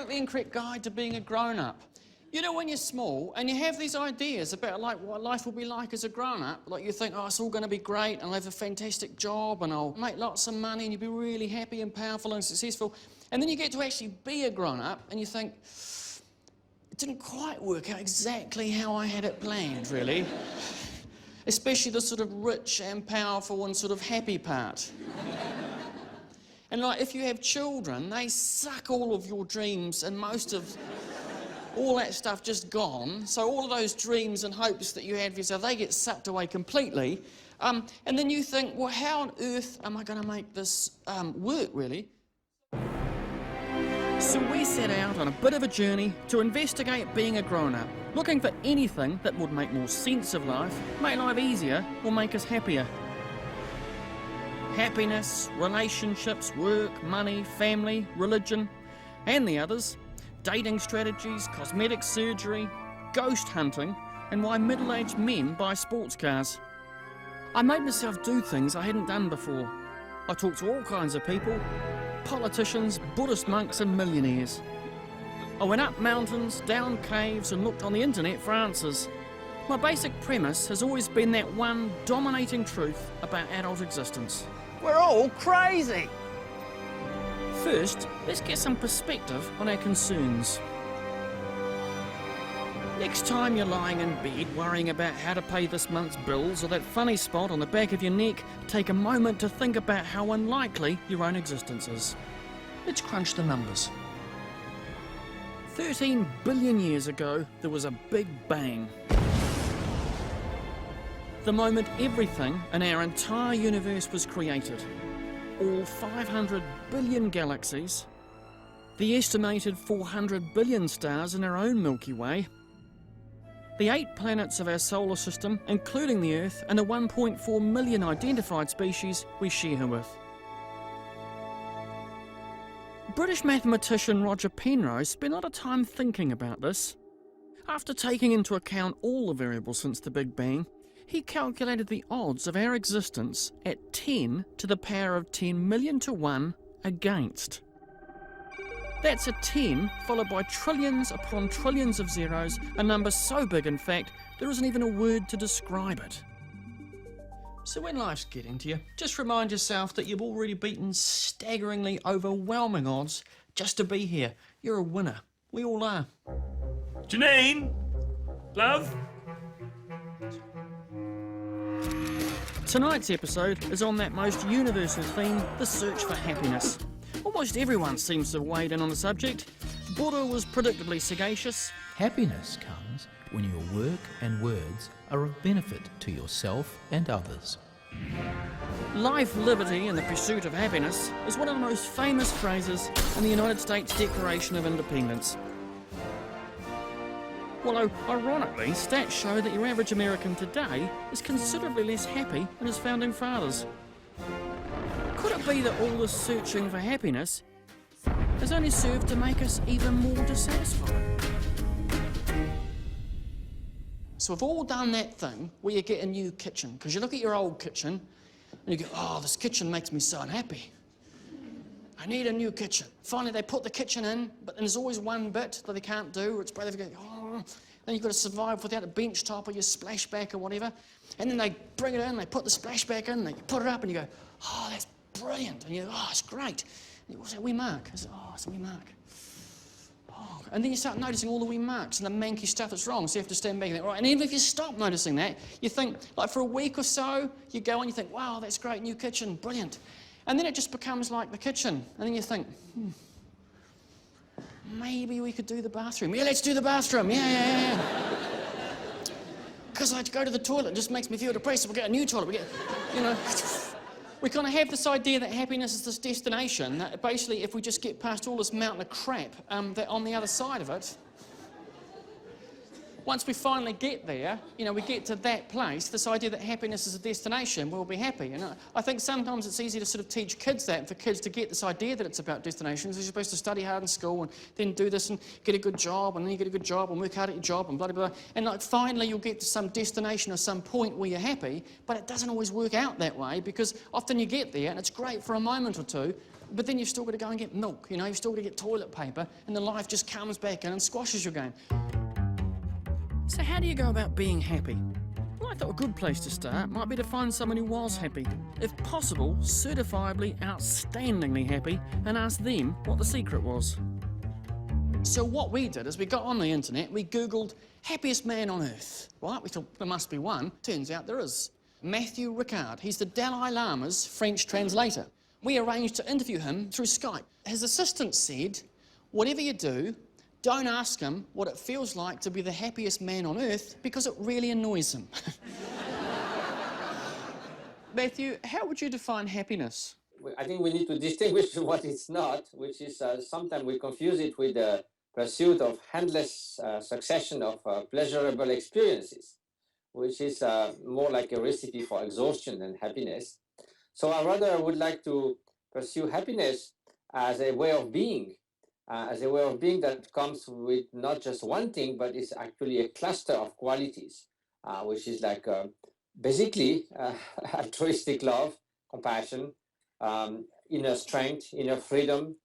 politically incorrect guide to being a grown-up. You know, when you're small and you have these ideas about, like, what life will be like as a grown-up, like you think, oh, it's all going to be great and I'll have a fantastic job and I'll make lots of money and you'll be really happy and powerful and successful. And then you get to actually be a grown-up and you think, it didn't quite work out exactly how I had it planned, really. Especially the sort of rich and powerful and sort of happy part. And, like, if you have children, they suck all of your dreams and most of all that stuff just gone. So all of those dreams and hopes that you had for yourself, they get sucked away completely. And then you think, well, how on earth am I going to make this work, really? So we set out on a bit of a journey to investigate being a grown-up, looking for anything that would make more sense of life, make life easier, or make us happier. Happiness, relationships, work, money, family, religion, and the others. Dating strategies, cosmetic surgery, ghost hunting, and why middle-aged men buy sports cars. I made myself do things I hadn't done before. I talked to all kinds of people, politicians, Buddhist monks and millionaires. I went up mountains, down caves and looked on the internet for answers. My basic premise has always been that one dominating truth about adult existence. We're all crazy! First, let's get some perspective on our concerns. Next time you're lying in bed worrying about how to pay this month's bills or that funny spot on the back of your neck, take a moment to think about how unlikely your own existence is. Let's crunch the numbers. 13 billion years ago, there was a big bang. The moment everything in our entire universe was created. All 500 billion galaxies, the estimated 400 billion stars in our own Milky Way, the 8 planets of our solar system, including the Earth, and the 1.4 million identified species we share her with. British mathematician Roger Penrose spent a lot of time thinking about this. After taking into account all the variables since the Big Bang, he calculated the odds of our existence at 10 to the power of 10 million to 1 against. That's a 10 followed by trillions upon trillions of zeros, a number so big in fact there isn't even a word to describe it. So when life's getting to you, just remind yourself that you've already beaten staggeringly overwhelming odds just to be here. You're a winner. We all are. Janine? Love? Tonight's episode is on that most universal theme, the search for happiness. Almost everyone seems to have weighed in on the subject. Buddha was predictably sagacious. Happiness comes when your work and words are of benefit to yourself and others. Life, liberty and the pursuit of happiness is one of the most famous phrases in the United States Declaration of Independence. Well, ironically, stats show that your average American today is considerably less happy than his founding fathers. Could it be that all this searching for happiness has only served to make us even more dissatisfied? So we've all done that thing where you get a new kitchen, because you look at your old kitchen and you go, oh, this kitchen makes me so unhappy. I need a new kitchen. Finally, they put the kitchen in, but then there's always one bit that they can't do, or it's brother going, oh, then you've got to survive without a bench top or your splashback or whatever. And then they bring it in, they put the splashback in, they put it up, and you go, oh, that's brilliant. And you go, oh, it's great. And what's that wee mark? I said, oh, it's a wee mark. Oh. And then you start noticing all the wee marks and the manky stuff that's wrong, so you have to stand back and think, right. And even if you stop noticing that, you think, like for a week or so, you go and you think, wow, that's great, new kitchen, brilliant. And then it just becomes like the kitchen. And then you think, maybe we could do the bathroom. Yeah, let's do the bathroom. Yeah. Because I had to go to the toilet. It just makes me feel depressed. So we'll get a new toilet. We get, you know. We kind of have this idea that happiness is this destination. That basically, if we just get past all this mountain of crap, that on the other side of it, once we finally get there, you know, we get to that place, this idea that happiness is a destination, we'll be happy. And I think sometimes it's easy to sort of teach kids that, and for kids to get this idea that it's about destinations. You're supposed to study hard in school and then do this and get a good job, and then you get a good job and work hard at your job and blah, blah, blah. And like finally you'll get to some destination or some point where you're happy, but it doesn't always work out that way, because often you get there and it's great for a moment or two, but then you've still got to go and get milk, you know, you've still got to get toilet paper, and the life just comes back in and squashes your game. So how do you go about being happy? Well, I thought a good place to start might be to find someone who was happy. If possible, certifiably, outstandingly happy, and ask them what the secret was. So what we did is we got on the internet, we Googled happiest man on earth. Right, we thought there must be one. Turns out there is. Matthew Ricard. He's the Dalai Lama's French translator. We arranged to interview him through Skype. His assistant said, whatever you do, don't ask him what it feels like to be the happiest man on earth, because it really annoys him. Matthew, how would you define happiness? I think we need to distinguish what it's not, which is sometimes we confuse it with the pursuit of endless succession of pleasurable experiences, which is more like a recipe for exhaustion than happiness. So I rather would like to pursue happiness as a way of being, that comes with not just one thing, but is actually a cluster of qualities, which is like basically altruistic love, compassion, inner strength, inner freedom,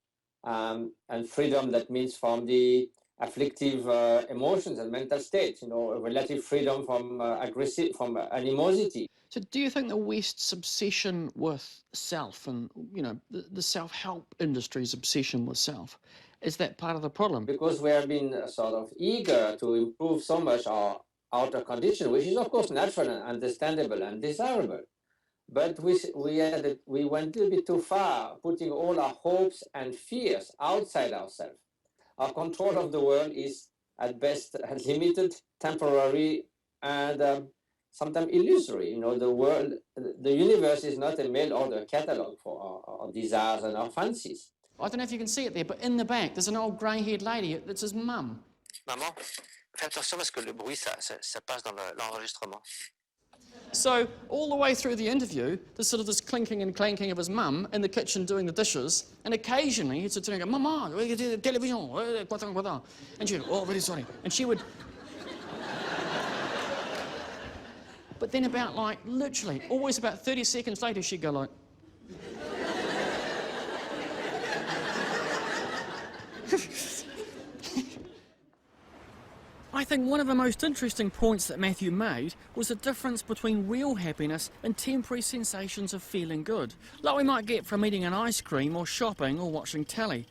and freedom that means from the afflictive emotions and mental states, you know, a relative freedom from animosity. So do you think the West's obsession with self and, you know, the self-help industry's obsession with self, is that part of the problem? Because we have been sort of eager to improve so much our outer condition, which is of course natural and understandable and desirable. But we went a little bit too far, putting all our hopes and fears outside ourselves. Our control of the world is at best limited, temporary, and sometimes illusory. You know, the universe is not a mail-order catalogue for our desires and our fancies. I don't know if you can see it there, but in the back, there's an old grey-haired lady. That's his mum. Maman, fais attention parce que le bruit, ça passe dans l'enregistrement. So all the way through the interview, there's sort of this clinking and clanking of his mum in the kitchen doing the dishes, and occasionally he'd sit there and go, Mama, television, and she'd go, oh, very sorry. And she would... But then about, like, literally, always about 30 seconds later, she'd go like... I think one of the most interesting points that Matthew made was the difference between real happiness and temporary sensations of feeling good, like we might get from eating an ice cream or shopping or watching telly.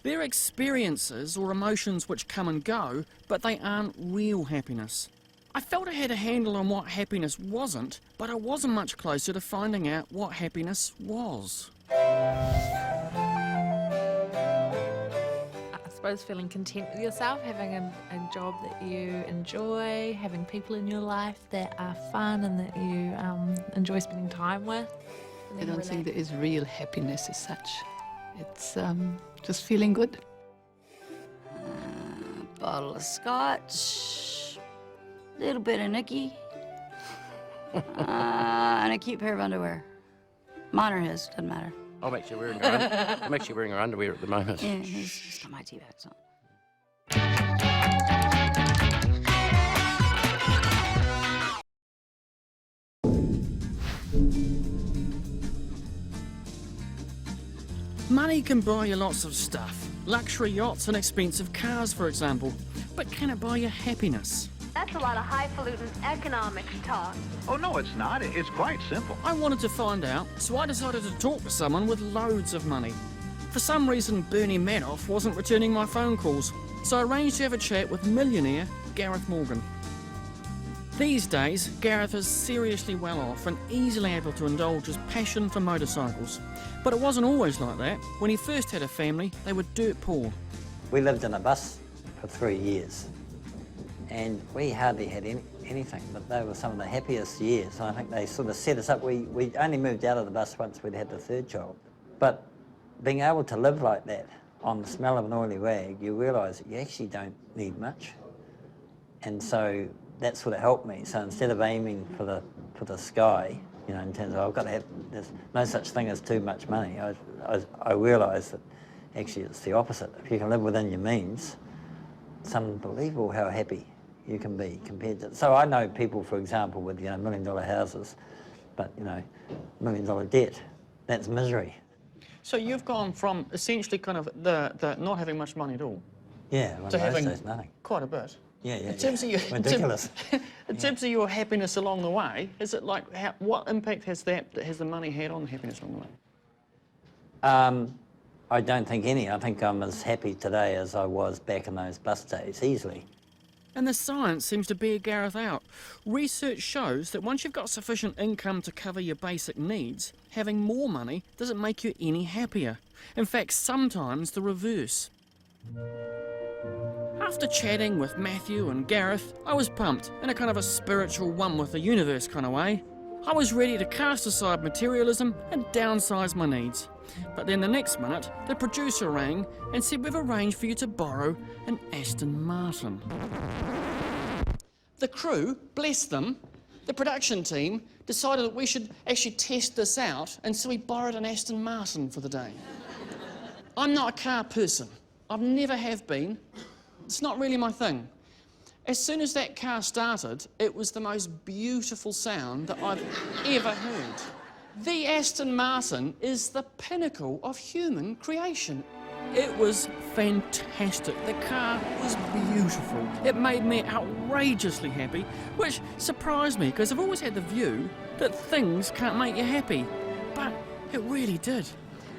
They're experiences or emotions which come and go, but they aren't real happiness. I felt I had a handle on what happiness wasn't, but I wasn't much closer to finding out what happiness was. I suppose feeling content with yourself, having a job that you enjoy, having people in your life that are fun and that you enjoy spending time with. I don't think there is real happiness as such. It's just feeling good. Bottle of scotch, a little bit of Nicky, and a cute pair of underwear. Mine or his, doesn't matter. I'm actually wearing her underwear at the moment. Yeah, he's got my tea bags on. Money can buy you lots of stuff. Luxury yachts and expensive cars, for example. But can it buy you happiness? That's a lot of highfalutin economics talk. Oh, no, it's not. It's quite simple. I wanted to find out, so I decided to talk to someone with loads of money. For some reason, Bernie Madoff wasn't returning my phone calls, so I arranged to have a chat with millionaire Gareth Morgan. These days, Gareth is seriously well off and easily able to indulge his passion for motorcycles. But it wasn't always like that. When he first had a family, they were dirt poor. We lived in a bus for 3 years. And we hardly had anything, but they were some of the happiest years. I think they sort of set us up. We only moved out of the bus once we'd had the third child. But being able to live like that, on the smell of an oily rag, you realise that you actually don't need much. And so that sort of helped me. So instead of aiming for the sky, you know, in terms of I've got to have, there's no such thing as too much money. I realised that actually it's the opposite. If you can live within your means, it's unbelievable how happy you can be compared to. So I know people, for example, with, you know, $1 million houses, but, you know, $1 million debt. That's misery. So you've gone from essentially kind of the not having much money at all, Yeah, well, to having days, nothing. quite a bit. Yeah, yeah. In terms of your, ridiculous. in terms of your happiness along the way, is it like what impact has the money had on happiness along the way? I don't think any. I think I'm as happy today as I was back in those bus days, easily. And the science seems to bear Gareth out. Research shows that once you've got sufficient income to cover your basic needs, having more money doesn't make you any happier. In fact, sometimes the reverse. After chatting with Matthew and Gareth, I was pumped, in a kind of a spiritual one with the universe kind of way. I was ready to cast aside materialism and downsize my needs. But then the next minute, the producer rang and said we've arranged for you to borrow an Aston Martin. The crew, bless them, the production team, decided that we should actually test this out, and so we borrowed an Aston Martin for the day. I'm not a car person. I've never have been. It's not really my thing. As soon as that car started, it was the most beautiful sound that I've ever heard. The Aston Martin is the pinnacle of human creation. It was fantastic. The car was beautiful. It made me outrageously happy, which surprised me because I've always had the view that things can't make you happy, but it really did.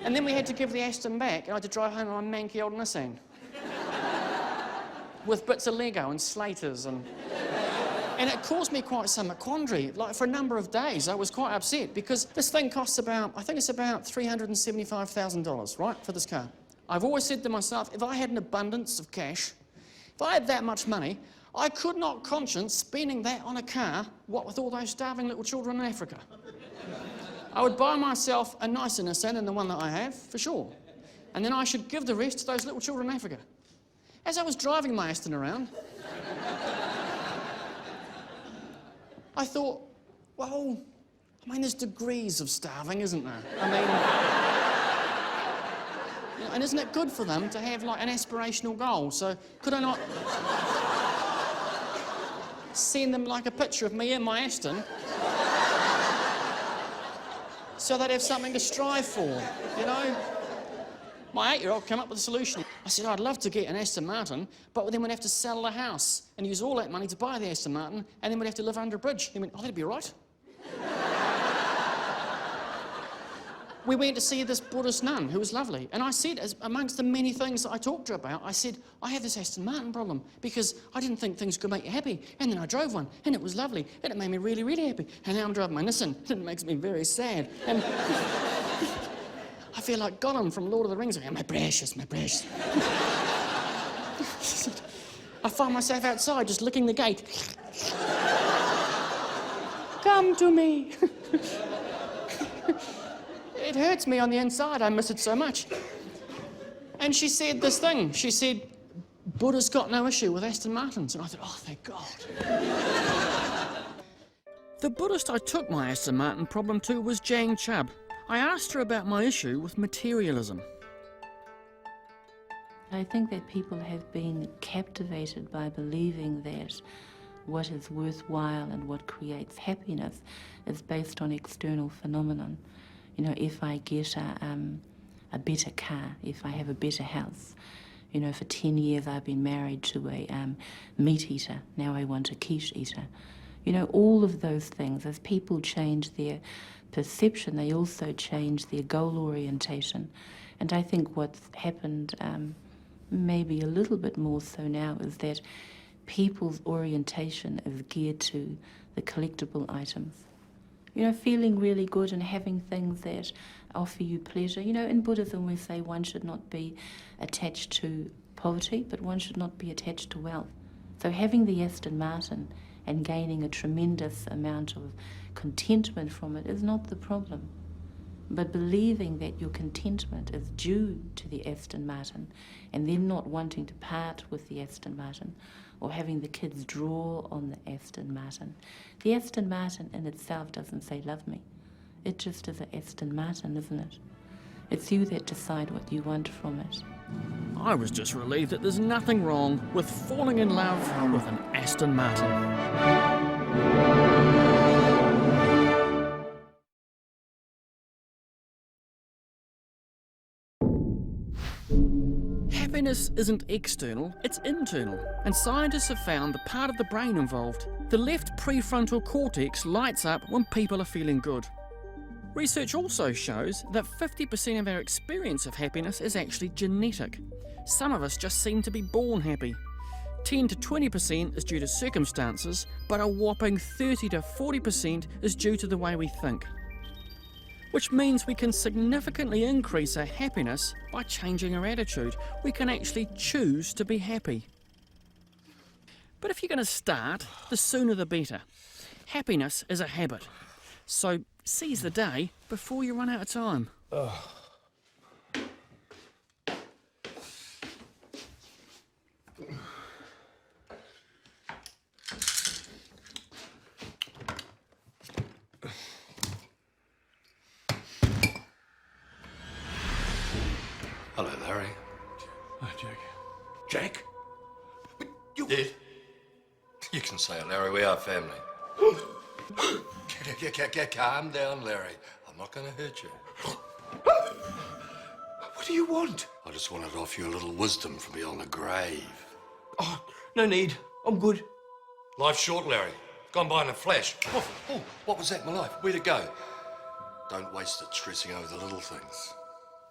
And then we had to give the Aston back and I had to drive home on my manky old Nissan. With bits of Lego and slaters and it caused me quite some quandary. Like, for a number of days, I was quite upset because this thing costs about, I think it's about $375,000, right, for this car. I've always said to myself, if I had an abundance of cash, if I had that much money, I could not conscience spending that on a car, what with all those starving little children in Africa. I would buy myself a nicer Nissan than the one that I have, for sure. And then I should give the rest to those little children in Africa. As I was driving my Aston around, I thought, well, I mean, there's degrees of starving, isn't there? I mean, you know, and isn't it good for them to have, like, an aspirational goal? So could I not send them, like, a picture of me in my Aston so they'd have something to strive for, you know? My 8-year-old came up with a solution. I said, I'd love to get an Aston Martin, but then we'd have to sell the house and use all that money to buy the Aston Martin, and then we'd have to live under a bridge. He went, oh, that'd be all right. We went to see this Buddhist nun who was lovely, and I said, as amongst the many things that I talked to her about, I said, I have this Aston Martin problem because I didn't think things could make you happy, and then I drove one, and it was lovely, and it made me really, really happy, and now I'm driving my Nissan, and it makes me very sad. And I feel like Gollum from Lord of the Rings. My precious, my precious. I find myself outside just licking the gate. Come to me. It hurts me on the inside. I miss it so much. And she said this thing. She said, Buddha's got no issue with Aston Martins. And I thought, oh, thank God. The Buddhist I took my Aston Martin problem to was Jang Chubb. I asked her about my issue with materialism. I think that people have been captivated by believing that what is worthwhile and what creates happiness is based on external phenomenon. You know, if I get a better car, if I have a better house, you know, for 10 years I've been married to a meat eater, now I want a quiche eater. You know, all of those things, as people change their perception, they also change their goal orientation. And I think what's happened maybe a little bit more so now is that people's orientation is geared to the collectible items. You know, feeling really good and having things that offer you pleasure. You know, in Buddhism we say one should not be attached to poverty, but one should not be attached to wealth. So having the Aston Martin and gaining a tremendous amount of contentment from it is not the problem. But believing that your contentment is due to the Aston Martin and then not wanting to part with the Aston Martin, or having the kids draw on the Aston Martin. The Aston Martin in itself doesn't say love me. It just is an Aston Martin, isn't it? It's you that decide what you want from it. I was just relieved that there's nothing wrong with falling in love with an Aston Martin. Happiness isn't external, it's internal, and scientists have found the part of the brain involved. The left prefrontal cortex lights up when people are feeling good. Research also shows that 50% of our experience of happiness is actually genetic. Some of us just seem to be born happy. 10 to 20% is due to circumstances, but a whopping 30 to 40% is due to the way we think. Which means we can significantly increase our happiness by changing our attitude. We can actually choose to be happy. But if you're going to start, the sooner the better. Happiness is a habit. So seize the day before you run out of time. Hello, Larry. Hi, Jack. Jack? You... Dad? You can say it, Larry. We are family. Calm down, Larry. I'm not going to hurt you. What do you want? I just wanted to offer you a little wisdom from beyond the grave. Oh, no need. I'm good. Life's short, Larry. Gone by in a flash. Oh, what was that, my life? Where'd it go? Don't waste it stressing over the little things.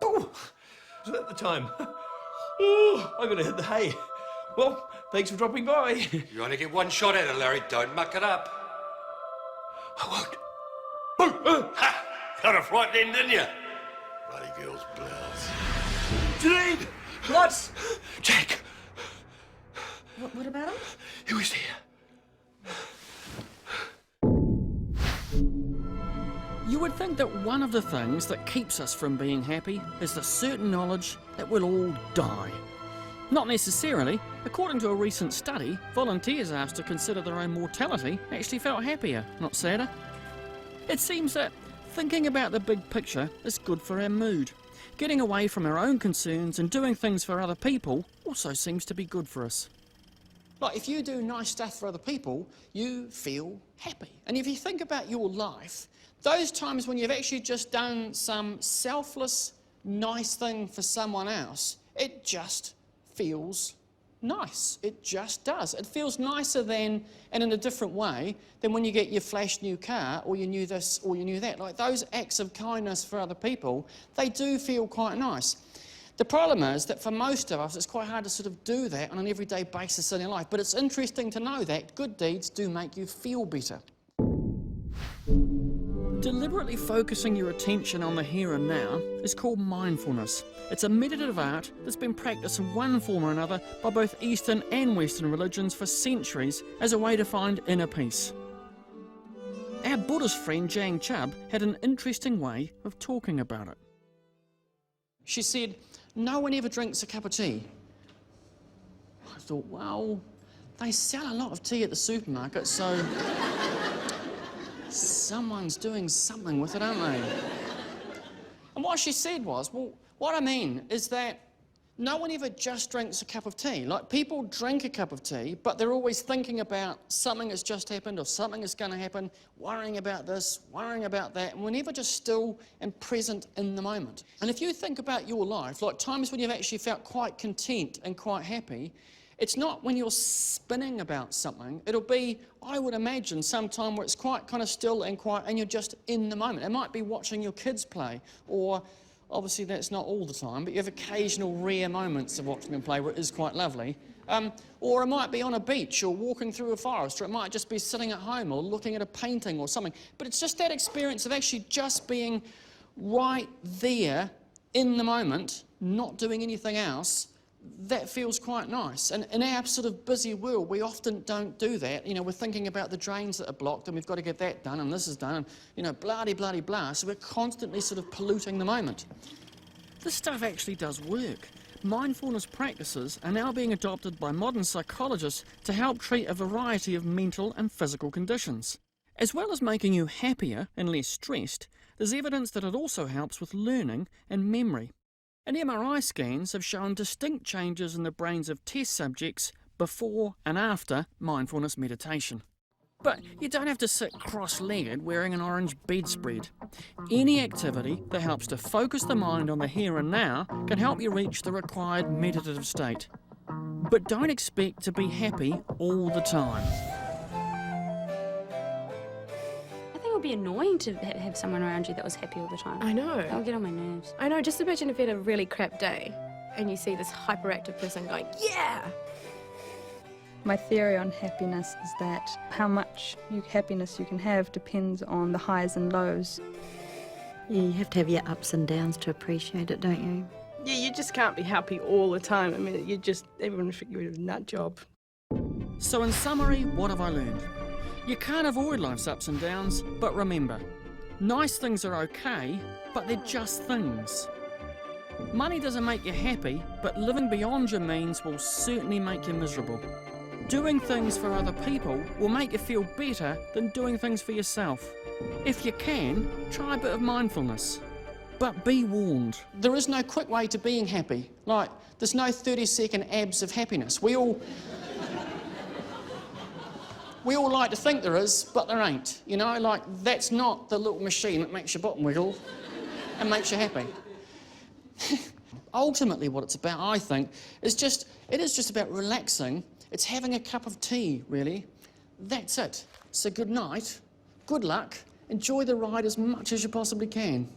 Oh, is that the time? Oh, I'm going to hit the hay. Well, thanks for dropping by. You only get one shot at it, Larry. Don't muck it up. I won't. Ha! Got a fright then, didn't you? Bloody girl's blouse. Janine! What? Jack! What about him? He was here. You would think that one of the things that keeps us from being happy is the certain knowledge that we'll all die. Not necessarily. According to a recent study, volunteers asked to consider their own mortality actually felt happier, not sadder. It seems that thinking about the big picture is good for our mood. Getting away from our own concerns and doing things for other people also seems to be good for us. Like, if you do nice stuff for other people, you feel happy. And if you think about your life, those times when you've actually just done some selfless, nice thing for someone else, it just feels nice. It just does. It feels nicer than, and in a different way, than when you get your flash new car, or you knew this, or you knew that. Like, those acts of kindness for other people, they do feel quite nice. The problem is that for most of us, it's quite hard to sort of do that on an everyday basis in your life. But it's interesting to know that good deeds do make you feel better. Deliberately focusing your attention on the here and now is called mindfulness. It's a meditative art that's been practiced in one form or another by both Eastern and Western religions for centuries as a way to find inner peace. Our Buddhist friend Jang Chub had an interesting way of talking about it. She said, "No one ever drinks a cup of tea." I thought, well, they sell a lot of tea at the supermarket, so someone's doing something with it, aren't they? And what she said was, well, what I mean is that no one ever just drinks a cup of tea. Like, people drink a cup of tea, but they're always thinking about something that's just happened or something that's going to happen, worrying about this, worrying about that, and we're never just still and present in the moment. And if you think about your life, like times when you've actually felt quite content and quite happy, it's not when you're spinning about something. It'll be, I would imagine, sometime where it's quite kind of still and quiet and you're just in the moment. It might be watching your kids play, or obviously that's not all the time, but you have occasional rare moments of watching them play where it is quite lovely. Or it might be on a beach or walking through a forest, or it might just be sitting at home or looking at a painting or something. But it's just that experience of actually just being right there in the moment, not doing anything else. That feels quite nice. And in our sort of busy world, we often don't do that. You know, we're thinking about the drains that are blocked and we've got to get that done and this is done and, you know, blah-de-blah-de-blah. So we're constantly sort of polluting the moment. This stuff actually does work. mindfulness practices are now being adopted by modern psychologists to help treat a variety of mental and physical conditions. As well as making you happier and less stressed, there's evidence that it also helps with learning and memory. And MRI scans have shown distinct changes in the brains of test subjects before and after mindfulness meditation. But you don't have to sit cross-legged wearing an orange bedspread. Any activity that helps to focus the mind on the here and now can help you reach the required meditative state. But don't expect to be happy all the time. I think it would be annoying to have someone around you that was happy all the time. I know. That would get on my nerves. I know, just imagine if you had a really crap day and you see this hyperactive person going, yeah! My theory on happiness is that how much happiness you can have depends on the highs and lows. Yeah, you have to have your ups and downs to appreciate it, don't you? Yeah, you just can't be happy all the time. I mean, everyone would think you're a nut job. So in summary, what have I learned? You can't avoid life's ups and downs, but remember, nice things are okay, but they're just things. Money doesn't make you happy, but living beyond your means will certainly make you miserable. Doing things for other people will make you feel better than doing things for yourself. If you can, try a bit of mindfulness. But be warned. There is no quick way to being happy. Like, there's no 30-second abs of happiness. We all like to think there is, but there ain't. You know, like, that's not the little machine that makes your bottom wiggle and makes you happy. Ultimately, what it's about, I think, is just about relaxing. It's having a cup of tea, really. That's it. So good night, good luck, enjoy the ride as much as you possibly can.